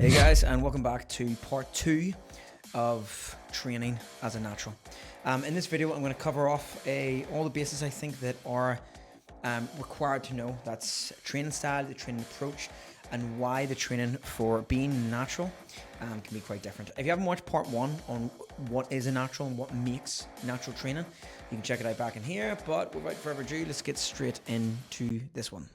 Hey guys, and welcome back to part 2 of training as a natural. In this video, I'm going to cover off all the bases I think that are required to know. That's training style, the training approach, and why the training for being natural can be quite different. If you haven't watched part 1 on what is a natural and what makes natural training, you can check it out back in here. But without further ado, let's get straight into this one.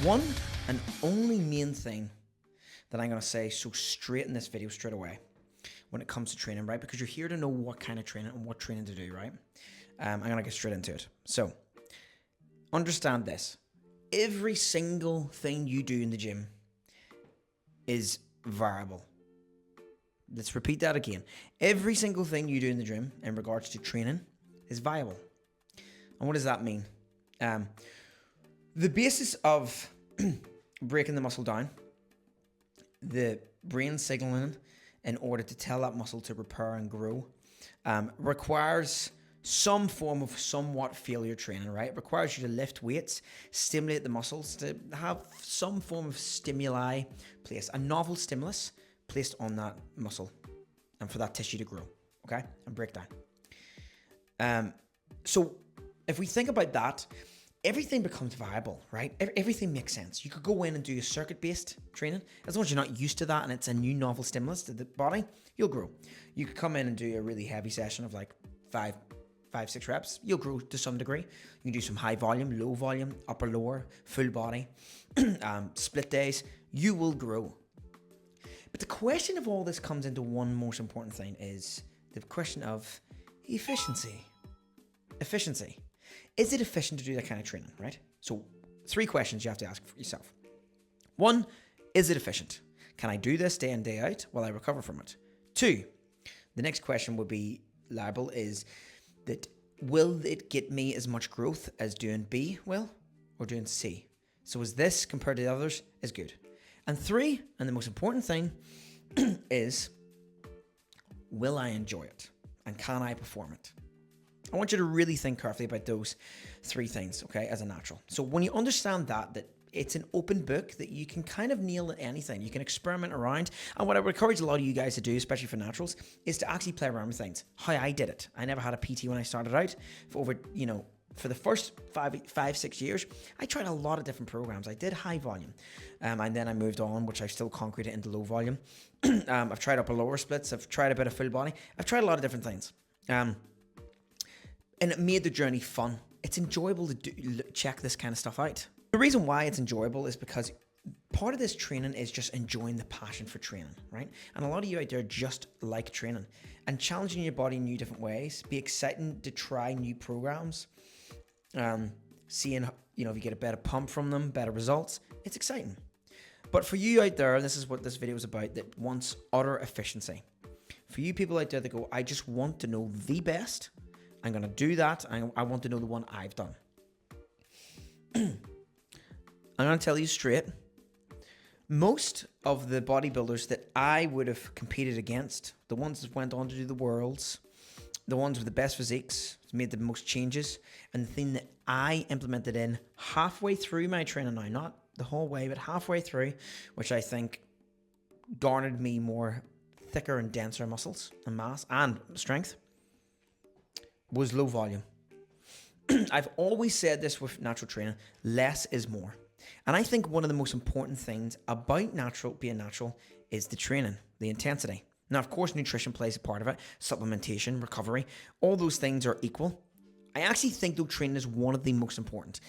One and only main thing that I'm going to say so straight in this video straight away when it comes to training, right? Because you're here to know what kind of training and what training to do, right? I'm going to get straight into it. So, understand this. Every single thing you do in the gym is variable. Let's repeat that again. Every single thing you do in the gym in regards to training is viable. And what does that mean? The basis of breaking the muscle down, the brain signaling in order to tell that muscle to repair and grow, requires some form of somewhat failure training, right? It requires you to lift weights, stimulate the muscles, to have some form of stimuli placed, a novel stimulus placed on that muscle and for that tissue to grow, okay? And break down. So if we think about that, everything becomes viable, right? Everything makes sense. You could go in and do a circuit-based training. As long as you're not used to that and it's a new novel stimulus to the body, you'll grow. You could come in and do a really heavy session of like 5-6 reps. You'll grow to some degree. You can do some high volume, low volume, upper, lower, full body, split days. You will grow. But the question of all this comes into one most important thing is the question of efficiency. Efficiency. Is it efficient to do that kind of training, right? So 3 questions you have to ask for yourself. 1, is it efficient? Can I do this day in, day out while I recover from it? 2, the next question would be liable is that will it get me as much growth as doing B will or doing C? So is this compared to the others is good? And 3, and the most important thing is, will I enjoy it? And can I perform it? I want you to really think carefully about those 3 things, okay, as a natural. So when you understand that it's an open book, that you can kind of nail anything. You can experiment around. And what I would encourage a lot of you guys to do, especially for naturals, is to actually play around with things. How I did it. I never had a PT when I started out. For the first 5-6 years, I tried a lot of different programs. I did high volume. And then I moved on, which I still concreted into low volume. I've tried upper lower splits. I've tried a bit of full body. I've tried a lot of different things. And it made the journey fun. It's enjoyable to check this kind of stuff out. The reason why it's enjoyable is because part of this training is just enjoying the passion for training, right? And a lot of you out there just like training and challenging your body in new different ways. Be exciting to try new programs. Seeing, if you get a better pump from them, better results. It's exciting. But for you out there, this is what this video is about, that wants utter efficiency. For you people out there that go, I just want to know the best. I'm going to do that. I want to know the one I've done. I'm going to tell you straight. Most of the bodybuilders that I would have competed against, the ones that went on to do the worlds, the ones with the best physiques, made the most changes, and the thing that I implemented in halfway through my training now, not the whole way, but halfway through, which I think garnered me more thicker and denser muscles and mass and strength, was low volume. I've always said this with natural training, less is more. And I think one of the most important things about being natural is the training, the intensity. Now, of course, nutrition plays a part of it, supplementation, recovery, all those things are equal. I actually think though training is one of the most important.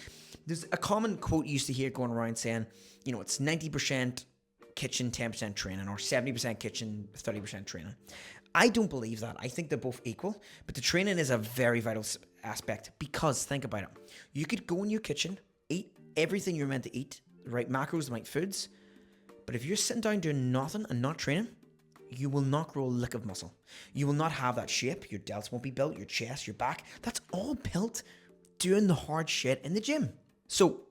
There's a common quote you used to hear going around saying, it's 90% kitchen, 10% training, or 70% kitchen, 30% training. I don't believe that. I think they're both equal, but the training is a very vital aspect because think about it. You could go in your kitchen, eat everything you're meant to eat, the right macros, the right foods, but if you're sitting down doing nothing and not training, you will not grow a lick of muscle. You will not have that shape. Your delts won't be built, your chest, your back. That's all built doing the hard shit in the gym. So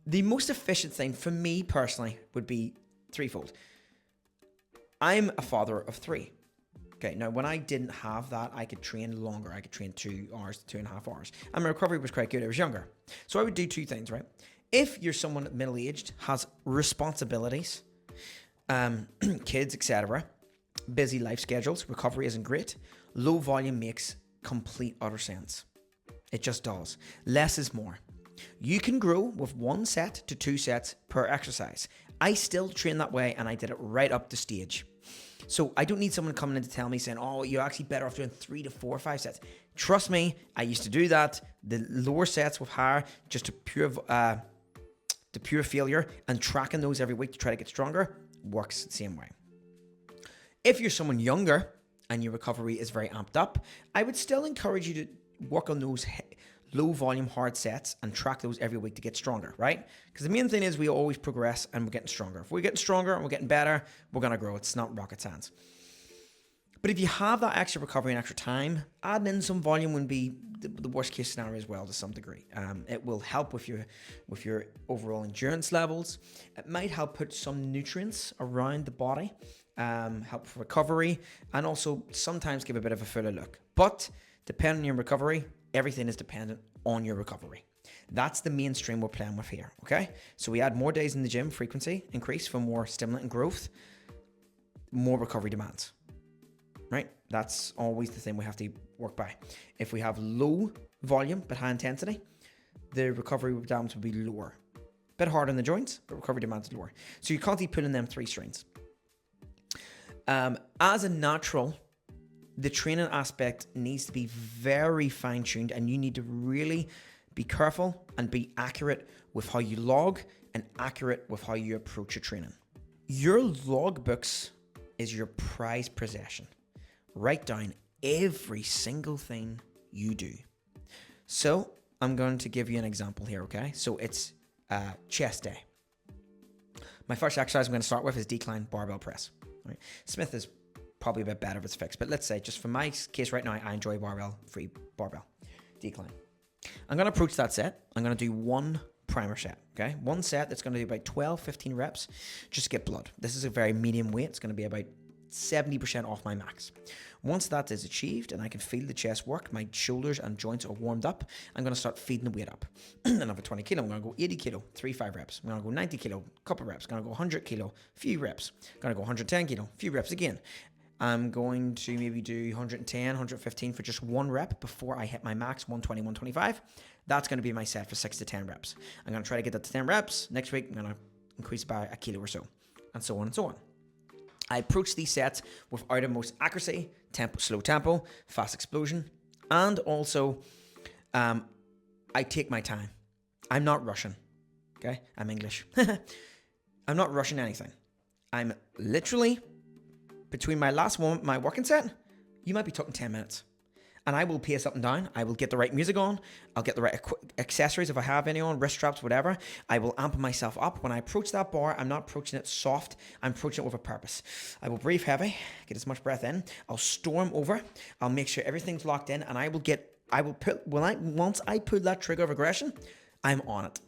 the most efficient thing for me personally would be threefold. I'm a father of 3. Okay, now when I didn't have that, I could train longer. I could train 2 hours to 2.5 hours. And my recovery was quite good. I was younger. So I would do 2 things, right? If you're someone middle-aged, has responsibilities, kids, etc., busy life schedules, recovery isn't great, low volume makes complete utter sense. It just does. Less is more. You can grow with 1 set to 2 sets per exercise. I still train that way, and I did it right up the stage. So I don't need someone coming in to tell me saying, oh, you're actually better off doing 3 to 4 or 5 sets. Trust me, I used to do that. The lower sets with higher, just to pure failure, and tracking those every week to try to get stronger works the same way. If you're someone younger and your recovery is very amped up, I would still encourage you to work on those low volume hard sets and track those every week to get stronger, right? Because the main thing is we always progress and we're getting stronger. If we're getting stronger and we're getting better, we're going to grow. It's not rocket science. But if you have that extra recovery and extra time, adding in some volume would be the worst case scenario as well to some degree. It will help with your overall endurance levels. It might help put some nutrients around the body, help for recovery, and also sometimes give a bit of a fuller look. But depending on your recovery, everything is dependent on your recovery. That's the mainstream we're playing with here, okay? So we add more days in the gym, frequency increase for more stimulant and growth, more recovery demands, right? That's always the thing we have to work by. If we have low volume but high intensity, the recovery demands will be lower. Bit harder on the joints, but recovery demands is lower. So you can't keep pulling them 3 strings. As a natural, the training aspect needs to be very fine-tuned, and you need to really be careful and be accurate with how you log and accurate with how you approach your training. Your logbooks is your prized possession. Write down every single thing you do. So I'm going to give you an example here, okay? So it's chest day. My first exercise I'm going to start with is decline barbell press. Right? Smith is probably a bit better if it's fixed, but let's say just for my case right now, I enjoy free barbell decline. I'm going to approach that set. I'm going to do 1 primer set, okay? 1 set that's going to do about 12, 15 reps, just to get blood. This is a very medium weight. It's going to be about 70% off my max. Once that is achieved and I can feel the chest work, my shoulders and joints are warmed up, I'm going to start feeding the weight up. Then over 20 kilo, I'm going to go 80 kilo, 3-5 reps. I'm going to go 90 kilo, couple reps. I'm going to go 100 kilo, few reps. I'm going to go 110 kilo, few reps again. I'm going to maybe do 110, 115 for just 1 rep before I hit my max, 120, 125. That's going to be my set for 6 to 10 reps. I'm going to try to get that to 10 reps. Next week, I'm going to increase by a kilo or so, and so on and so on. I approach these sets with utmost accuracy, tempo, slow tempo, fast explosion, and also I take my time. I'm not rushing, okay? I'm English. I'm not rushing anything. I'm literally, between my last one, my working set, you might be talking 10 minutes. And I will pace up and down. I will get the right music on. I'll get the right accessories if I have any on, wrist straps, whatever. I will amp myself up. When I approach that bar, I'm not approaching it soft. I'm approaching it with a purpose. I will breathe heavy, get as much breath in. I'll storm over. I'll make sure everything's locked in, and once I pull that trigger of aggression, I'm on it.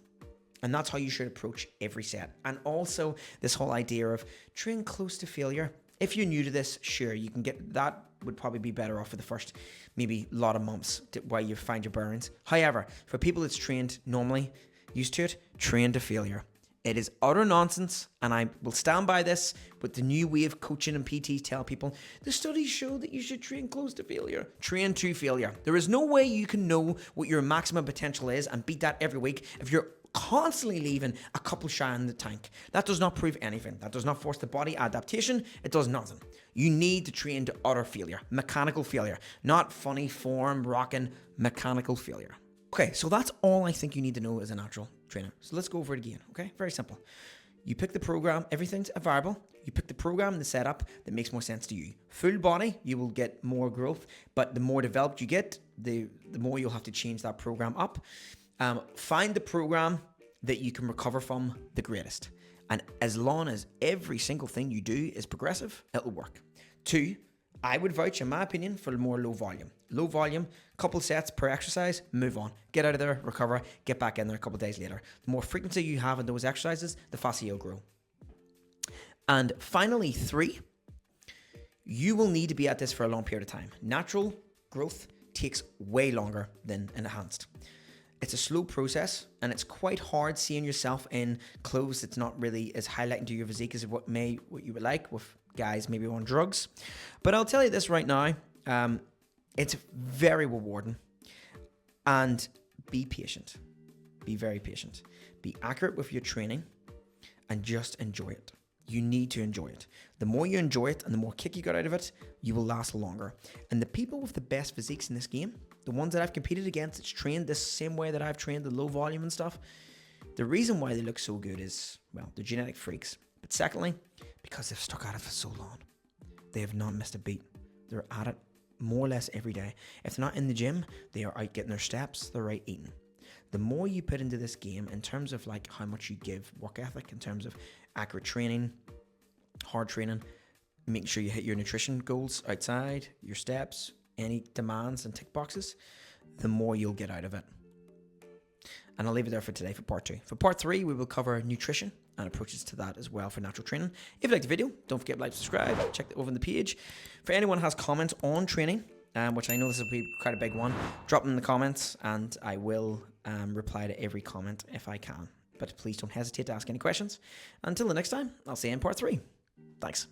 And that's how you should approach every set. And also this whole idea of train close to failure. If you're new to this, sure, you can get that. Would probably be better off for the first maybe lot of months while you find your bearings. However, for people that's trained normally, used to it, train to failure. It is utter nonsense, and I will stand by this with the new way of coaching and PTs tell people, the studies show that you should train close to failure. Train to failure. There is no way you can know what your maximum potential is and beat that every week if you're constantly leaving a couple shy in the tank. That does not prove anything. That does not force the body adaptation. It does nothing. You need to train to utter failure, mechanical failure, not funny form, rocking, mechanical failure. Okay, so that's all I think you need to know as a natural trainer. So let's go over it again, okay? Very simple. You pick the program, everything's a variable. You pick the program and the setup that makes more sense to you. Full body, you will get more growth, but the more developed you get, the more you'll have to change that program up. Find the program that you can recover from the greatest. And as long as every single thing you do is progressive, it'll work. 2, I would vouch, in my opinion, for more low volume. Low volume, couple sets per exercise, move on. Get out of there, recover, get back in there a couple days later. The more frequency you have in those exercises, the faster you'll grow. And finally, 3, You will need to be at this for a long period of time. Natural growth takes way longer than enhanced. It's a slow process, and it's quite hard seeing yourself in clothes that's not really as highlighting to your physique as what you would like with guys maybe on drugs. But I'll tell you this right now, it's very rewarding. And be patient. Be very patient. Be accurate with your training and just enjoy it. You need to enjoy it. The more you enjoy it and the more kick you got out of it, you will last longer. And the people with the best physiques in this game, the ones that I've competed against, it's trained this same way that I've trained, the low volume and stuff, the reason why they look so good is, well, they're genetic freaks. But secondly, because they've stuck at it for so long. They have not missed a beat. They're at it more or less every day. If they're not in the gym, they are out getting their steps, they're out eating. The more you put into this game in terms of like how much you give work ethic, in terms of accurate training, hard training, making sure you hit your nutrition goals outside, your steps, any demands and tick boxes, the more you'll get out of it. And I'll leave it there for today for part 2. For part 3, we will cover nutrition and approaches to that as well for natural training. If you like the video, don't forget to like, subscribe, check it over on the page. For anyone who has comments on training, which I know this will be quite a big one, drop them in the comments and I will reply to every comment if I can. But please don't hesitate to ask any questions. Until the next time, I'll see you in part 3. Thanks.